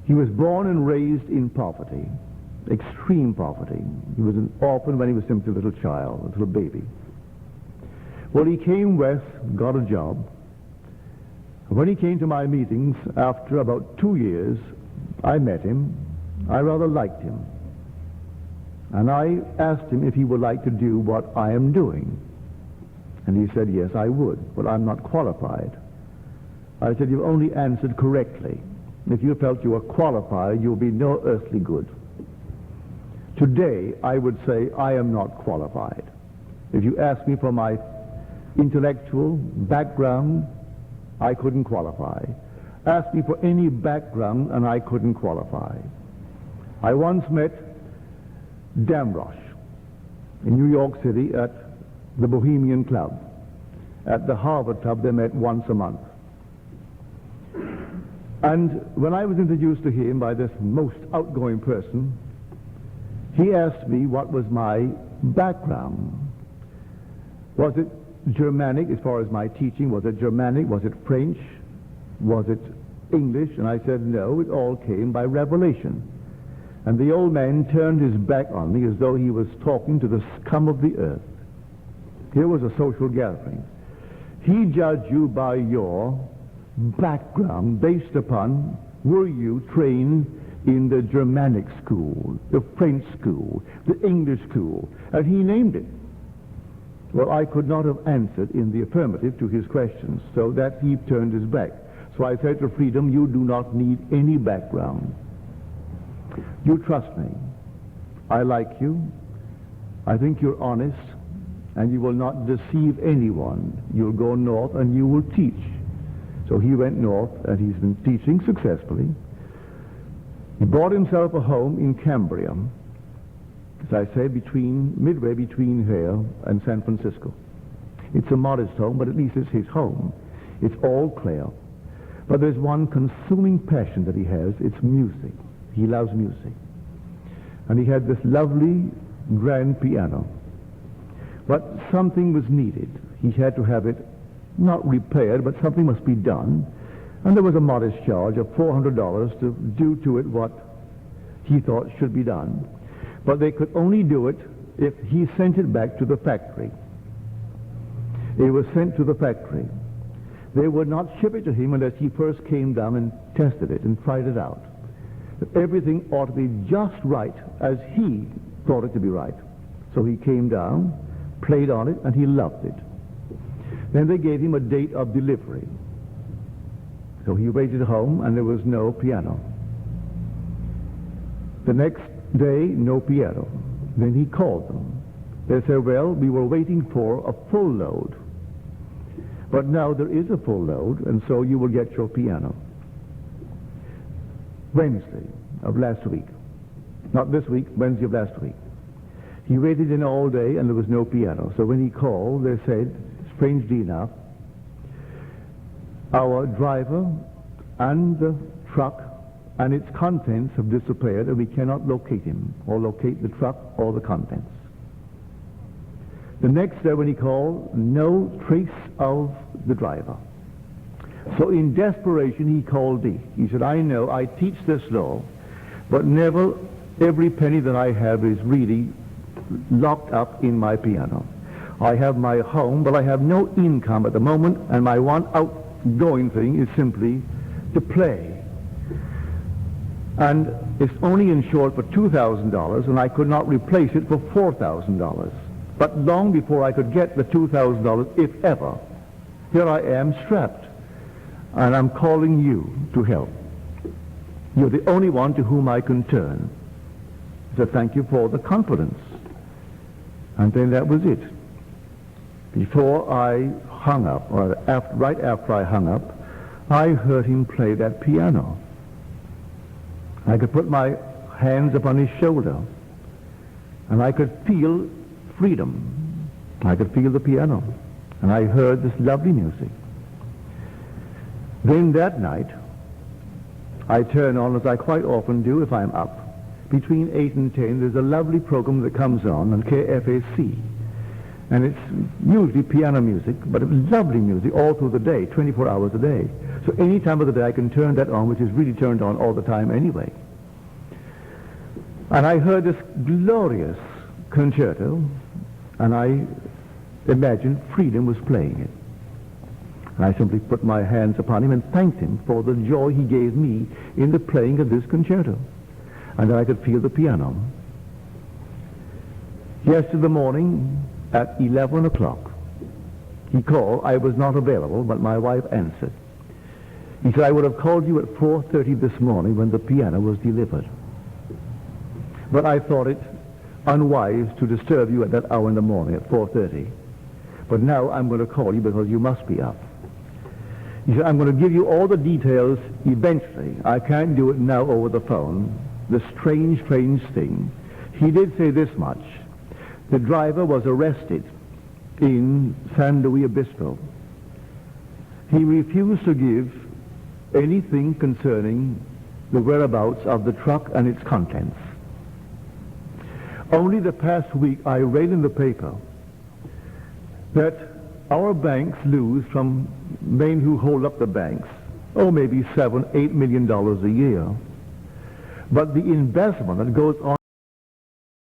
He was born and raised in poverty, extreme poverty. He was an orphan when he was simply a little child, a little baby. Well, he came west, got a job. When he came to my meetings, after about 2 years, I met him. I rather liked him. And I asked him if he would like to do what I am doing. And he said, yes, I would, but I'm not qualified. I said, you've only answered correctly. If you felt you were qualified, you'll be no earthly good. Today, I would say I am not qualified. If you ask me for my intellectual background, I couldn't qualify. Ask me for any background, and I couldn't qualify. I once met Damrosch in New York City at the Bohemian Club. At the Harvard Club, they met once a month. And when I was introduced to him by this most outgoing person, he asked me what was my background. Was it Germanic as far as my teaching? Was it Germanic? Was it French? Was it English? And I said, no, it all came by revelation. And the old man turned his back on me as though he was talking to the scum of the earth. Here was a social gathering. He judged you by your background based upon, were you trained in the Germanic school, the French school, the English school? And he named it. Well, I could not have answered in the affirmative to his questions, so that he turned his back. So I said to Freedom, you do not need any background. You trust me. I like you. I think you're honest, and you will not deceive anyone. You'll go north and you will teach. So he went north, and he's been teaching successfully. He bought himself a home in Cambria, as I say, midway between here and San Francisco. It's a modest home, but at least it's his home. It's all clear. But there's one consuming passion that he has. It's music. He loves music. And he had this lovely grand piano. But something was needed. He had to have it not repaired, but something must be done. And there was a modest charge of $400 to do to it what he thought should be done. But they could only do it if he sent it back to the factory. It was sent to the factory. They would not ship it to him unless he first came down and tested it and tried it out. That everything ought to be just right as he thought it to be right. So he came down, played on it, and he loved it. Then they gave him a date of delivery. So he waited home, and there was no piano. The next day, no piano. Then he called them. They said, well, we were waiting for a full load. But now there is a full load, and so you will get your piano. Wednesday of last week. Not this week, Wednesday of last week. He waited in all day, and there was no piano. So when he called, they said, strangely enough, our driver and the truck and its contents have disappeared, and we cannot locate him or locate the truck or the contents. The next day when he called, no trace of the driver. So in desperation he called me. He said, I know, I teach this law, but never every penny that I have is really locked up in my piano. I have my home, but I have no income at the moment, and my one outgoing thing is simply to play. And it's only insured for $2,000, and I could not replace it for $4,000. But long before I could get the $2,000, if ever, here I am strapped, and I'm calling you to help. You're the only one to whom I can turn. So thank you for the confidence. And then that was it. Before I hung up, or right after I hung up, I heard him play that piano. I could put my hands upon his shoulder, and I could feel freedom. I could feel the piano, and I heard this lovely music. Then that night, I turn on, as I quite often do if I'm up. Between 8 and 10, there's a lovely program that comes on KFAC. And it's usually piano music, but it was lovely music all through the day, 24 hours a day. So any time of the day I can turn that on, which is really turned on all the time anyway. And I heard this glorious concerto, and I imagined Freedom was playing it. And I simply put my hands upon him and thanked him for the joy he gave me in the playing of this concerto. And then I could feel the piano. Yesterday morning at 11 o'clock, he called. I was not available, but my wife answered. He said, I would have called you at 4:30 this morning when the piano was delivered. But I thought it unwise to disturb you at that hour in the morning at 4:30. But now I'm going to call you because you must be up. He said, I'm going to give you all the details eventually. I can't do it now over the phone. The strange thing. He did say this much. The driver was arrested in San Luis Obispo. He refused to give anything concerning the whereabouts of the truck and its contents. Only the past week I read in the paper that our banks lose from men who hold up the banks, maybe $7-8 million a year. But the investment that goes on